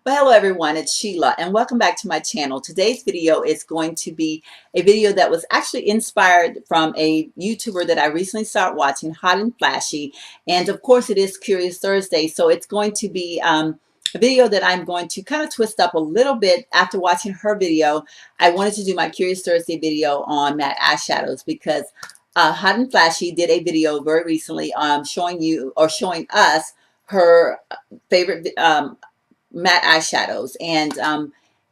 Well, hello everyone, it's Sheila and welcome back to my channel. Today's video is going to be a video that was actually inspired from a YouTuber that I recently started watching, Hot&Flashy. And of course it is Curious Thursday, so it's going to be a video that I'm going to kind of twist up a little bit after watching her video. I wanted to do my Curious Thursday video on matte eyeshadows because Hot&Flashy did a video very recently showing you or showing us her favorite matte eyeshadows. And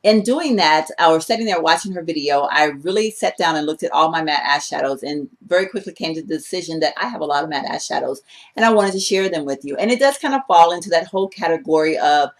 in doing that, or sitting there watching her video, I really sat down and looked at all my matte eyeshadows and very quickly came to the decision that I have a lot of matte eyeshadows and I wanted to share them with you. And it does kind of fall into that whole category of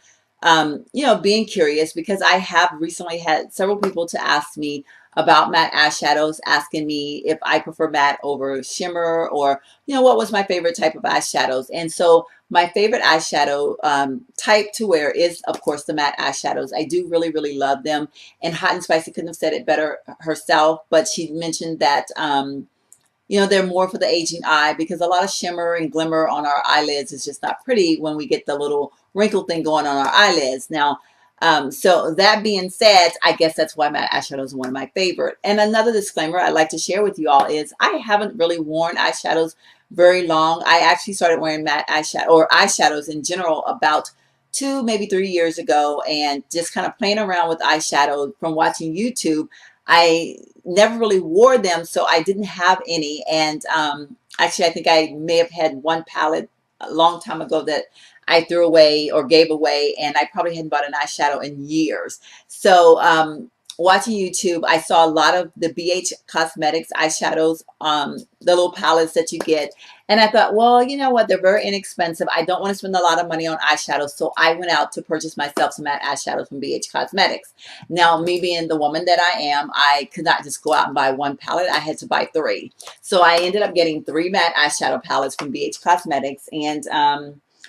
being curious, because I have recently had several people to ask me about matte eyeshadows, asking me if I prefer matte over shimmer, or what was my favorite type of eyeshadows. And so my favorite eyeshadow type to wear is, of course, the matte eyeshadows. I do really, really love them. And Hot&Spicy couldn't have said it better herself, but she mentioned that they're more for the aging eye, because a lot of shimmer and glimmer on our eyelids is just not pretty when we get the little wrinkle thing going on our eyelids. Now, so that being said, I guess that's why matte eyeshadows are one of my favorite. And another disclaimer I'd like to share with you all is I haven't really worn eyeshadows very long. I actually started wearing matte eyeshadow or eyeshadows in general about 2, maybe 3 years ago, and just kind of playing around with eyeshadow from watching YouTube. I never really wore them, so I didn't have any. And actually, I think I may have had one palette a long time ago that I threw away or gave away, and I probably hadn't bought an eyeshadow in years. So watching YouTube, I saw a lot of the BH Cosmetics eyeshadows, the little palettes that you get. And I thought, well, you know what? They're very inexpensive. I don't want to spend a lot of money on eyeshadows. So I went out to purchase myself some matte eyeshadows from BH Cosmetics. Now, me being the woman that I am, I could not just go out and buy one palette. I had to buy 3. So I ended up getting 3 matte eyeshadow palettes from BH Cosmetics. And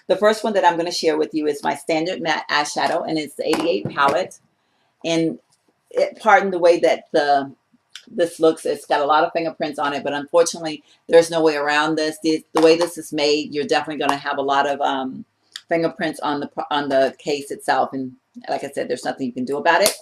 the first one that I'm going to share with you is my standard matte eyeshadow, and it's the 88 palette. And pardon the way that this looks, it's got a lot of fingerprints on it, but unfortunately there's no way around this. The way this is made, you're definitely going to have a lot of fingerprints on the case itself, and like I said, there's nothing you can do about it.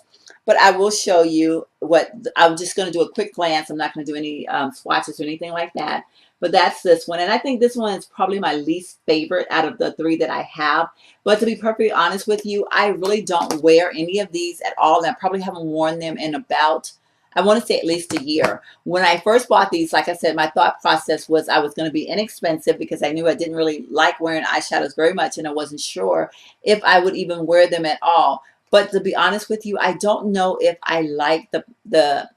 But I will show you what I'm just going to do a quick glance. I'm not going to do any swatches or anything like that. But that's this one. And I think this one is probably my least favorite out of the 3 that I have. But to be perfectly honest with you, I really don't wear any of these at all. And I probably haven't worn them in about, I want to say, at least a year. When I first bought these, like I said, my thought process was I was going to be inexpensive because I knew I didn't really like wearing eyeshadows very much. And I wasn't sure if I would even wear them at all. But to be honest with you, I don't know if I like the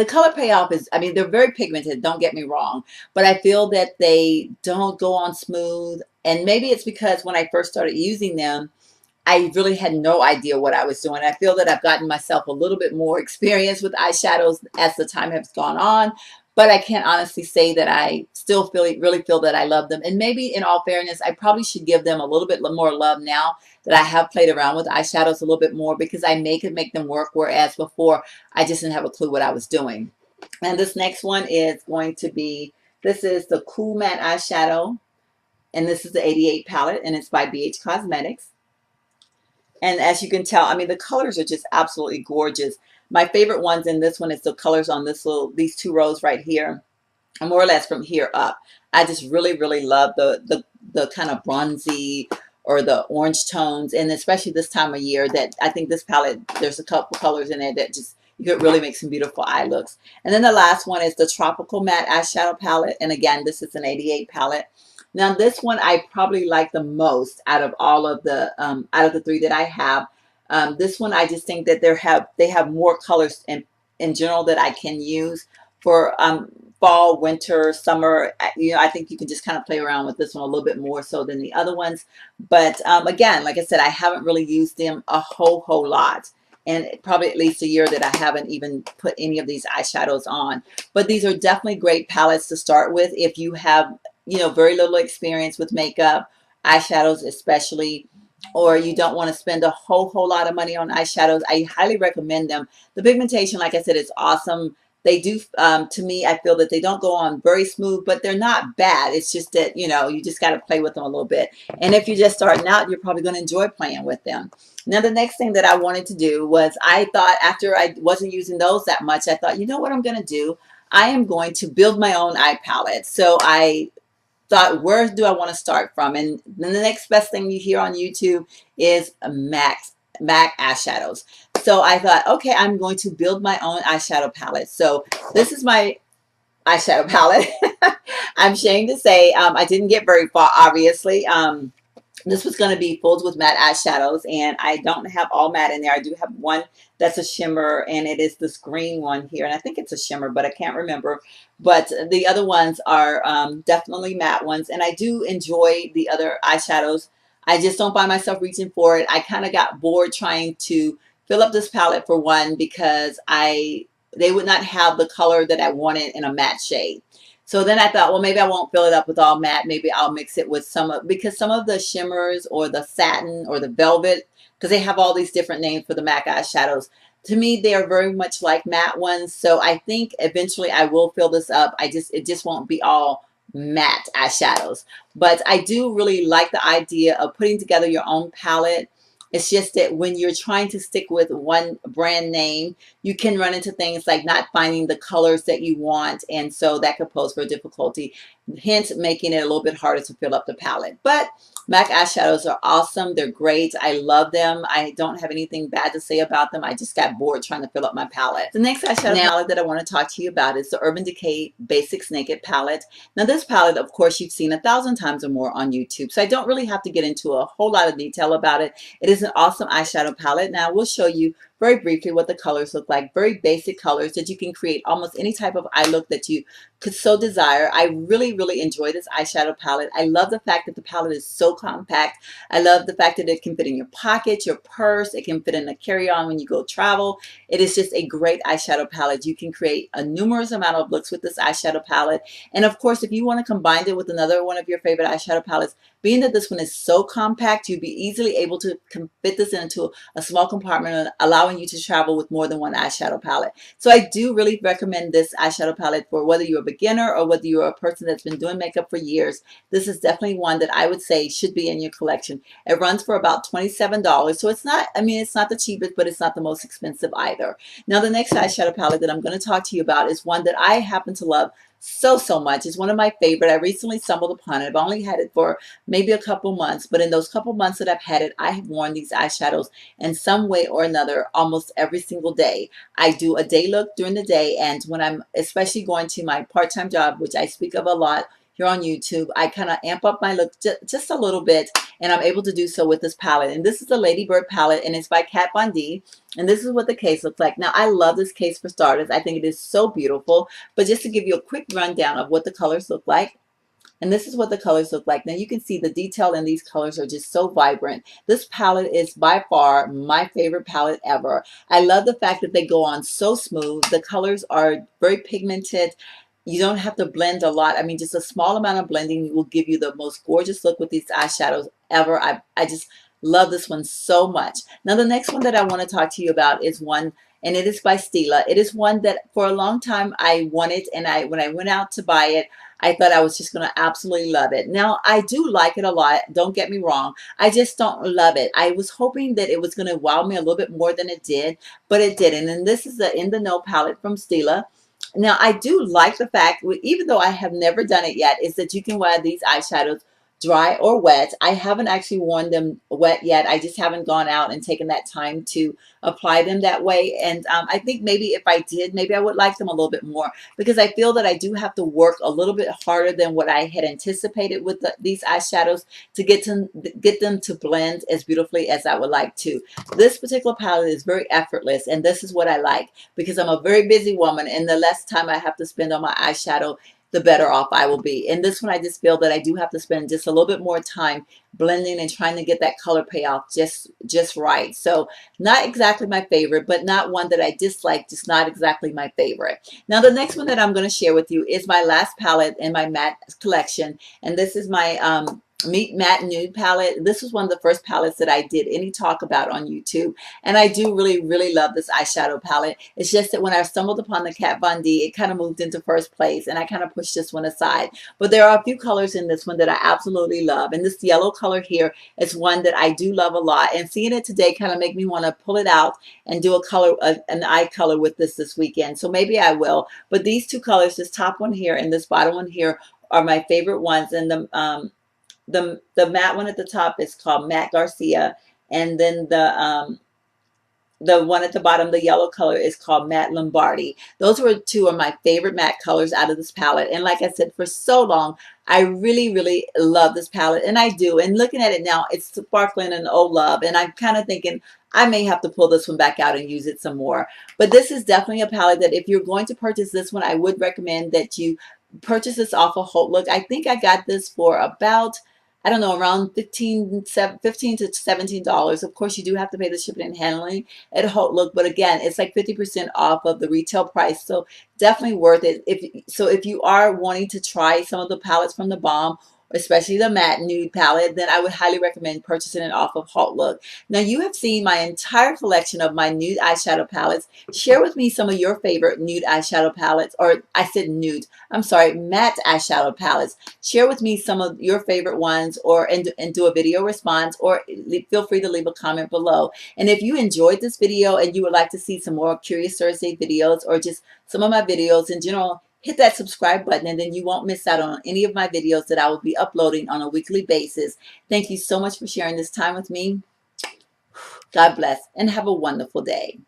color payoff is, I mean, they're very pigmented, don't get me wrong, but I feel that they don't go on smooth. And maybe it's because when I first started using them, I really had no idea what I was doing. I feel that I've gotten myself a little bit more experience with eyeshadows as the time has gone on, but I can't honestly say that I still really feel that I love them. And maybe in all fairness, I probably should give them a little bit more love now that I have played around with eyeshadows a little bit more, because I could make them work, whereas before I just didn't have a clue what I was doing. And this next one is going to be, this is the Cool Matte Eyeshadow, and this is the 88 palette, and it's by BH Cosmetics. And as you can tell, I mean, the colors are just absolutely gorgeous. My favorite ones in this one is the colors on these 2 rows right here, and more or less from here up. I just really, really love the kind of bronzy or the orange tones, and especially this time of year, that I think this palette, there's a couple colors in it that just, you could really make some beautiful eye looks. And then the last one is the Tropical Matte Eyeshadow Palette, and again, this is an 88 palette. Now this one I probably like the most out of all of the 3 that I have. This one I just think that they have more colors in general that I can use for fall, winter, summer. I think you can just kind of play around with this one a little bit more so than the other ones. But again, like I said, I haven't really used them a whole lot. And probably at least a year that I haven't even put any of these eyeshadows on. But these are definitely great palettes to start with if you have, very little experience with makeup, eyeshadows especially, or you don't want to spend a whole lot of money on eyeshadows. I highly recommend them. The pigmentation, like I said, is awesome. They do, to me, I feel that they don't go on very smooth, but they're not bad. It's just that, you know, you just got to play with them a little bit. And if you're just starting out, you're probably going to enjoy playing with them. Now, the next thing that I wanted to do was, I thought after I wasn't using those that much, I thought, you know what I'm going to do? I am going to build my own eye palette. So I thought, where do I want to start from? And then the next best thing you hear on YouTube is MAC eyeshadows. So I thought, okay, I'm going to build my own eyeshadow palette. So this is my eyeshadow palette. I'm ashamed to say I didn't get very far, obviously. This was going to be filled with matte eyeshadows, and I don't have all matte in there. I do have one that's a shimmer, and it is this green one here, and I think it's a shimmer, but I can't remember. But the other ones are definitely matte ones, and I do enjoy the other eyeshadows. I just don't find myself reaching for it. I kind of got bored trying to fill up this palette, for one, because they would not have the color that I wanted in a matte shade. So then I thought, well, maybe I won't fill it up with all matte. Maybe I'll mix it with because some of the shimmers or the satin or the velvet, because they have all these different names for the MAC eyeshadows. To me, they are very much like matte ones. So I think eventually I will fill this up. It just won't be all matte eyeshadows. But I do really like the idea of putting together your own palette. It's just that when you're trying to stick with one brand name, you can run into things like not finding the colors that you want. And so that could pose for difficulty, hence making it a little bit harder to fill up the palette. But MAC eyeshadows are awesome. They're great. I love them. I don't have anything bad to say about them. I just got bored trying to fill up my palette. The next eyeshadow palette that I want to talk to you about is the Urban Decay Basics Naked palette. Now this palette, of course, you've seen 1,000 times or more on YouTube, so I don't really have to get into a whole lot of detail about it. It is an awesome eyeshadow palette. Now we'll show you very briefly what the colors look like. Very basic colors that you can create almost any type of eye look that you could so desire. I really, really enjoy this eyeshadow palette. I love the fact that the palette is so compact. I love the fact that it can fit in your pocket, your purse. It can fit in a carry-on when you go travel. It is just a great eyeshadow palette. You can create a numerous amount of looks with this eyeshadow palette. And of course, if you want to combine it with another one of your favorite eyeshadow palettes, being that this one is so compact, you'd be easily able to fit this into a small compartment, allowing you to travel with more than one eyeshadow palette. So I do really recommend this eyeshadow palette for whether you're a beginner or whether you're a person that's been doing makeup for years. This is definitely one that I would say should be in your collection. It runs for about $27. So it's not, I mean, it's not the cheapest, but it's not the most expensive either. Now, the next eyeshadow palette that I'm going to talk to you about is one that I happen to love so much. It's one of my favorite. I recently stumbled upon it. I've only had it for maybe a couple months, but in those couple months that I've had it, I have worn these eyeshadows in some way or another almost every single day. I do a day look during the day, and when I'm especially going to my part-time job, which I speak of a lot here on YouTube, I kind of amp up my look just a little bit, and I'm able to do so with this palette. And this is the Ladybird palette, and it's by Kat Von D. And this is what the case looks like. Now, I love this case for starters. I think it is so beautiful. But just to give you a quick rundown of what the colors look like, and this is what the colors look like. Now you can see the detail in these colors are just so vibrant. This palette is by far my favorite palette ever. I love the fact that they go on so smooth. The colors are very pigmented. You don't have to blend a lot. I mean, just a small amount of blending will give you the most gorgeous look with these eyeshadows ever. I just love this one so much. Now, the next one that I want to talk to you about is one, and it is by Stila. It is one that for a long time I wanted, and when I went out to buy it, I thought I was just going to absolutely love it. Now, I do like it a lot. Don't get me wrong. I just don't love it. I was hoping that it was going to wow me a little bit more than it did, but it didn't. And this is the In the Know palette from Stila. Now, I do like the fact, even though I have never done it yet, is that you can wear these eyeshadows dry or wet. I haven't actually worn them wet yet. I just haven't gone out and taken that time to apply them that way. And I think maybe if I did, maybe I would like them a little bit more, because I feel that I do have to work a little bit harder than what I had anticipated with these eyeshadows to get them to blend as beautifully as I would like to. This particular palette is very effortless, and this is what I like, because I'm a very busy woman, and the less time I have to spend on my eyeshadow, the better off I will be. In this one, I just feel that I do have to spend just a little bit more time blending and trying to get that color payoff just right. So not exactly my favorite, but not one that I dislike, just not exactly my favorite. Now, the next one that I'm going to share with you is my last palette in my matte collection, and this is my Meet Matte Nude palette. This was one of the first palettes that I did any talk about on YouTube. And I do really, really love this eyeshadow palette. It's just that when I stumbled upon the Kat Von D, it kind of moved into first place and I kind of pushed this one aside. But there are a few colors in this one that I absolutely love. And this yellow color here is one that I do love a lot. And seeing it today kind of make me want to pull it out and do a color, an eye color with this weekend. So maybe I will. But these two colors, this top one here and this bottom one here, are my favorite ones. And the matte one at the top is called Matte Garcia, and then the one at the bottom, the yellow color, is called Matte Lombardi. Those were two of my favorite matte colors out of this palette. And like I said, for so long, I really, really love this palette. And I do. And looking at it now, it's sparkling and oh love. And I'm kind of thinking I may have to pull this one back out and use it some more. But this is definitely a palette that if you're going to purchase this one, I would recommend that you purchase this off of Hot Look. I think I got this for about, I don't know, around $15 to $17. Of course, you do have to pay the shipping and handling at Hot Look, but again, it's like 50% off of the retail price, so definitely worth it. If you are wanting to try some of the palettes from the Balm, especially the matte nude palette, then I would highly recommend purchasing it off of Hot Look. Now, you have seen my entire collection of my nude eyeshadow palettes. Share with me some of your favorite nude eyeshadow palettes, or I said nude, I'm sorry, matte eyeshadow palettes. Share with me some of your favorite ones, or and do a video response, or feel free to leave a comment below. And if you enjoyed this video and you would like to see some more Curious Thursday videos, or just some of my videos in general, hit that subscribe button and then you won't miss out on any of my videos that I will be uploading on a weekly basis. Thank you so much for sharing this time with me. God bless and have a wonderful day.